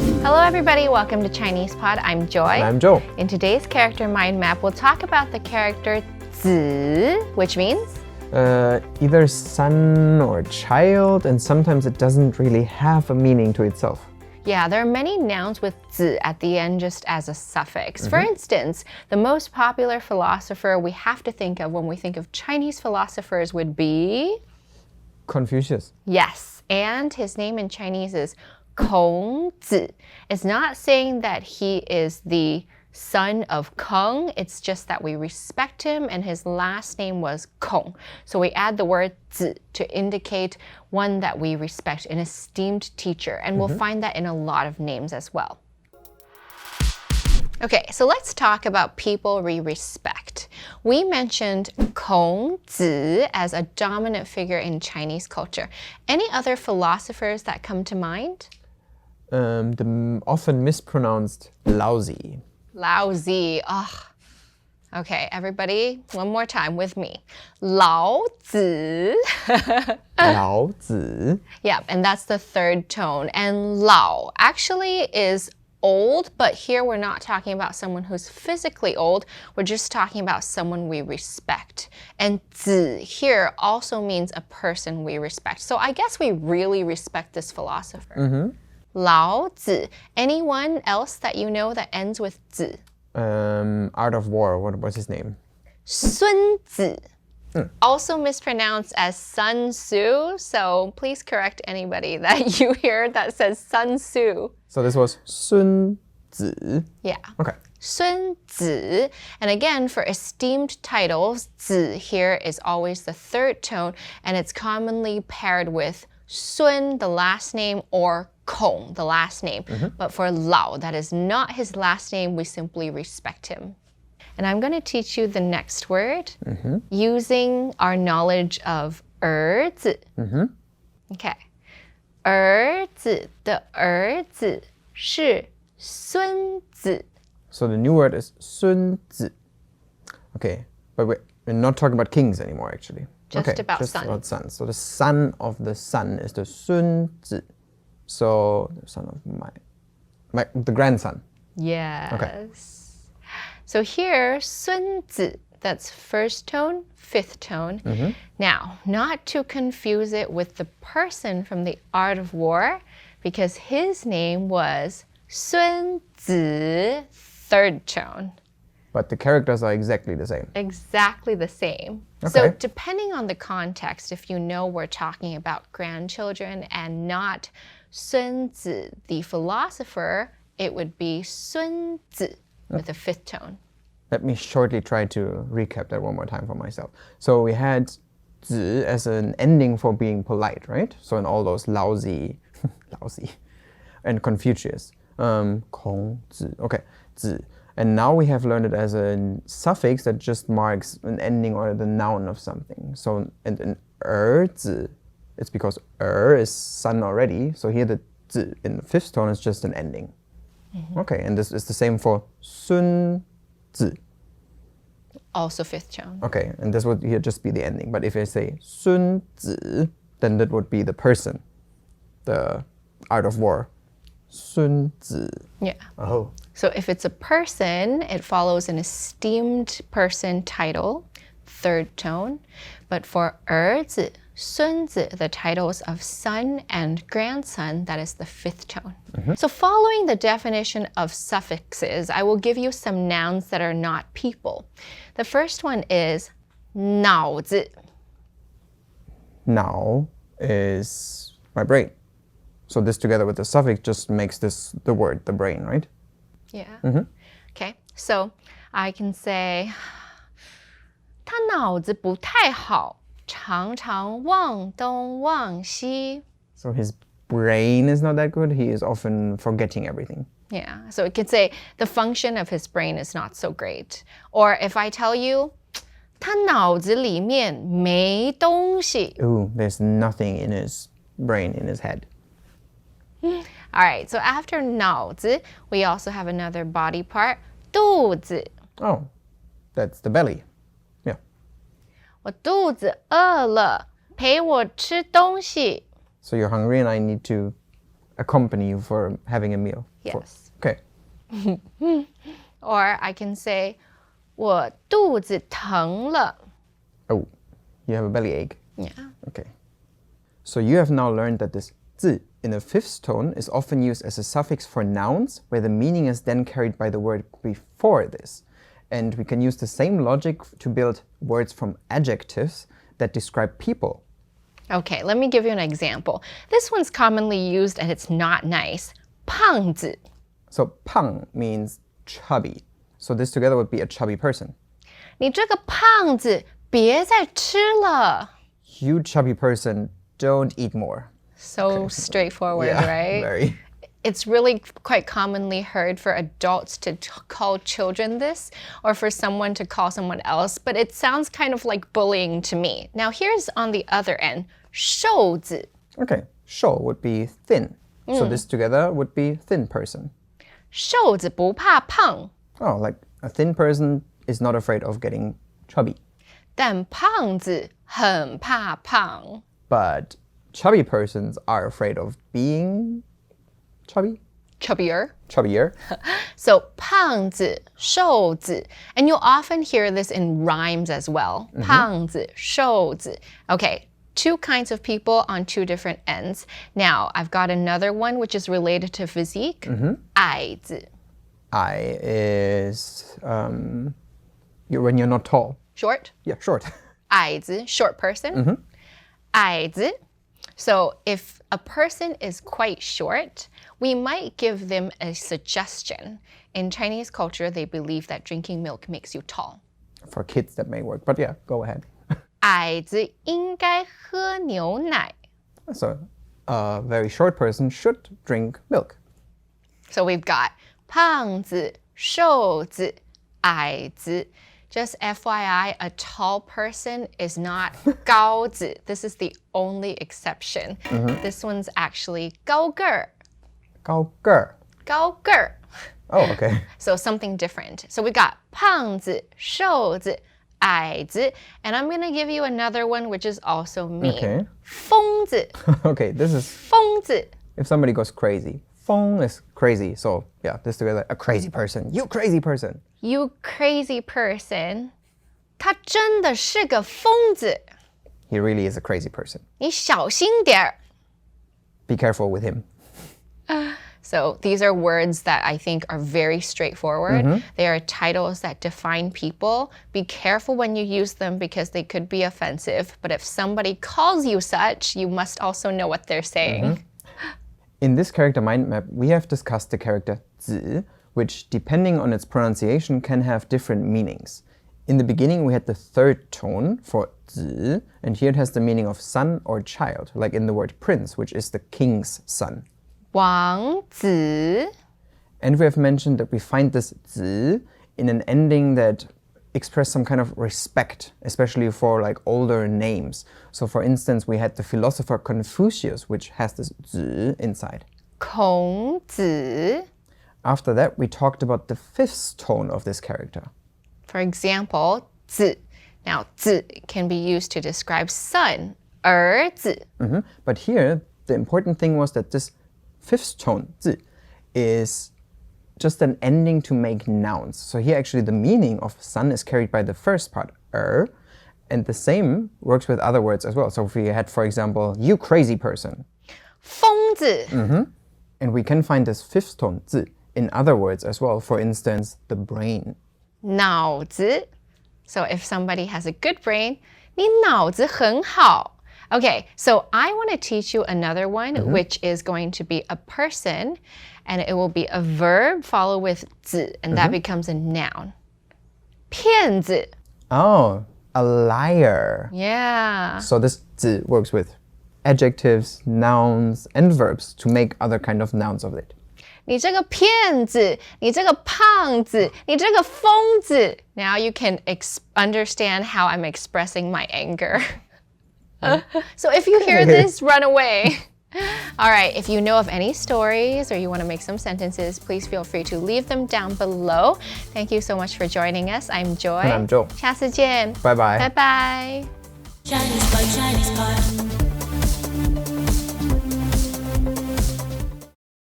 Hello everybody, welcome to ChinesePod. I'm Joy. And I'm Joe. In today's character mind map, we'll talk about the character 子, which means? Either son or child, and sometimes it doesn't really have a meaning to itself. Yeah, there are many nouns with 子 at the end just as a suffix. For instance, the most popular philosopher we have to think of when we think of Chinese philosophers would be? Confucius. Yes, and his name in Chinese is 孔子. It's not saying that he is the son of Keng, it's just that we respect him and his last name was Kong. So we add the word 子 to indicate one that we respect, an esteemed teacher, and we'll find that in a lot of names as well. Okay, so let's talk about people we respect. We mentioned 孔子 as a dominant figure in Chinese culture. Any other philosophers that come to mind? The often mispronounced Laozi. Laozi. Ugh. Okay, everybody, one more time with me. 老子. 老子. Yeah, and that's the third tone. And 老 actually is old, but here we're not talking about someone who's physically old. We're just talking about someone we respect. And 子 here also means a person we respect. So I guess we really respect this philosopher. 老子. Anyone else that you know that ends with 子? Art of War, what was his name? 孙子. Also mispronounced as Sun Tzu, so please correct anybody that you hear that says Sun Tzu. So this was 孙子. Yeah. Okay. 孙子. And again, for esteemed titles, 子 here is always the third tone, and it's commonly paired with 孙, the last name, or 孔, the last name. But for 老, that is not his last name, we simply respect him. And I'm going to teach you the next word using our knowledge of 儿子. Okay. 儿子的儿子是孙子. So the new word is 孙子. Okay, but we're not talking about kings anymore, actually. Just about son. About sons. So the son of the son is the 孙子. So the son of the grandson. Yes. Okay. So here, 孙子, that's first tone, fifth tone. Now, not to confuse it with the person from the Art of War, because his name was 孙子, third tone. But the characters are exactly the same. Exactly the same. So depending on the context, if you know we're talking about grandchildren and not 孙子, the philosopher, it would be 孙子with a fifth tone. Let me shortly try to recap that one more time for myself. So we had 子 as an ending for being polite, right? So in all those Laozi, and Confucius. 孔子, okay, 子. And now we have learned it as a suffix that just marks an ending or the noun of something. So in 儿子, it's because 儿 is son already. So here the 子 in the fifth tone is just an ending. Okay, and this is the same for 孙子. Also fifth tone. Okay, and this would here just be the ending. But if I say 孙子, then that would be the person, the Art of War. 孙子. Yeah. Oh. So if it's a person, it follows an esteemed person title, third tone. But for 儿子, 孙子, the titles of son and grandson, that is the fifth tone. So following the definition of suffixes, I will give you some nouns that are not people. The first one is 脑子. 脑 is my brain. So this together with the suffix just makes this the word, the brain, right? Yeah. Okay, so I can say 他脑子不太好，常常忘东忘西. So his brain is not that good. He is often forgetting everything. Yeah, so it could say the function of his brain is not so great. Or if I tell you 他脑子里面没东西. Ooh, there's nothing in his brain, in his head. All right, so after 脑子, we also have another body part, 肚子. Oh, that's the belly. Yeah. 我肚子饿了，陪我吃东西. So you're hungry and I need to accompany you for having a meal. Yes. Okay. Or I can say 我肚子疼了. Oh, you have a bellyache. Yeah. Okay. So you have now learned that this 字 in the fifth tone is often used as a suffix for nouns, where the meaning is then carried by the word before this. And we can use the same logic to build words from adjectives that describe people. Okay, let me give you an example. This one's commonly used and it's not nice. 胖子. So 胖 means chubby. So this together would be a chubby person. 你这个胖子别再吃了. You chubby person, don't eat more. So straightforward, Yeah, right? very. It's really quite commonly heard for adults to call children this, or for someone to call someone else, but it sounds kind of like bullying to me. Now here's on the other end, 瘦子. Okay, 瘦 would be thin. So this together would be thin person. 瘦子不怕胖. Oh, like a thin person is not afraid of getting chubby. 但胖子很怕胖. But chubby persons are afraid of being chubby? Chubbier. Chubbier. So 胖子,瘦子. And you'll often hear this in rhymes as well. 胖子,瘦子. Okay, two kinds of people on two different ends. Now, I've got another one which is related to physique. 矮子. I is when you're not tall. Short. Yeah, short. 矮子, short person. 矮子. So if a person is quite short, we might give them a suggestion. In Chinese culture, they believe that drinking milk makes you tall. For kids, that may work. But yeah, go ahead. 矮子应该喝牛奶. So a very short person should drink milk. So we've got 胖子,瘦子,矮子. Just FYI, a tall person is not 高子. This is the only exception. This one's actually 高个儿. 高个儿. 高个儿. Oh, okay. So something different. So we got 胖子,瘦子,矮子. And I'm going to give you another one which is also mean. Okay. 疯子. Okay, this is 疯子. if somebody goes crazy. 疯 is crazy. So yeah, this together, a crazy person. You crazy person. You crazy person. 他真的是个疯子. He really is a crazy person. 你小心点儿. Be careful with him. So these are words that I think are very straightforward. They are titles that define people. Be careful when you use them because they could be offensive. But if somebody calls you such, you must also know what they're saying. In this character mind map, we have discussed the character 子, which, depending on its pronunciation, can have different meanings. In the beginning, we had the third tone for 子, and here it has the meaning of son or child, like in the word prince, which is the king's son. 王子. And we have mentioned that we find this 子 in an ending that express some kind of respect, especially for like older names. So for instance, we had the philosopher Confucius, which has this 子 inside. 孔子. After that, we talked about the fifth tone of this character. For example, 子. Now, 子 can be used to describe son, 儿子. But here, the important thing was that this fifth tone, 子, is just an ending to make nouns. So here actually the meaning of son is carried by the first part, and the same works with other words as well. So if we had, for example, you crazy person. 疯子. And we can find this fifth tone, 子, in other words as well. For instance, the brain. 脑子. So if somebody has a good brain, 你脑子很好. Okay, so I want to teach you another one, which is going to be a person, and it will be a verb followed with 子, and that becomes a noun. 骗子. Oh, a liar. Yeah. So this 子 works with adjectives, nouns, and verbs to make other kind of nouns of it. 你这个骗子,你这个胖子,你这个疯子. Now you can understand how I'm expressing my anger. So if you hear this, run away. All right, if you know of any stories or you want to make some sentences, please feel free to leave them down below. Thank you so much for joining us. I'm Joy. And I'm Joe. 下次见. Bye bye. Bye bye. ChinesePod, ChinesePod.